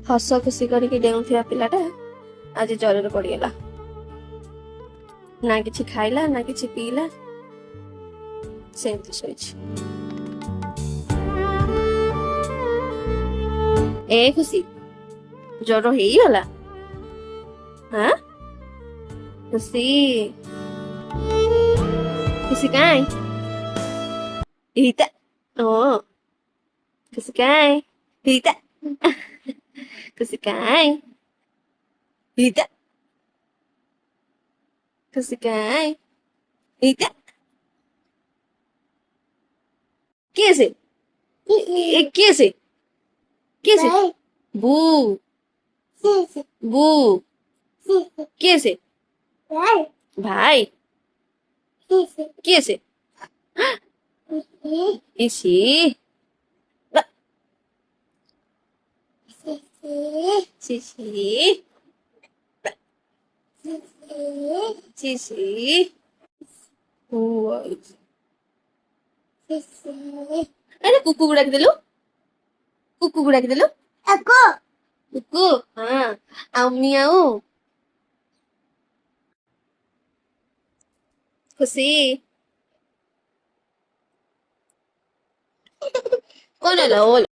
ହସ ଖୁସି କରିକି ଡେଉଁଥିବା ପିଲାଟା ଆଜି ଜ୍ୱରରେ ପଡିଗଲା। ନା କିଛି ଖାଇଲା ନା କିଛି ପିଇଲା, ସେମିତି ଶୋଇଛି। ଏ ଖୁସି, ଜ୍ୱର ହେଇଗଲା? ହଁ ଖୁସି, ଖୁସି କାଇଁ? Hita. Oh, kesukai. Hita. Kesukai. Hita. Kesukai. Hita. कैसे कैसे कैसे बू बू कैसे भाई कैसे इसी Sisi Sisi अरे कुकू को डाक देलु कुकू को डाक देलु कुकू हाँ आउ मियाऊ खुशी कौन होला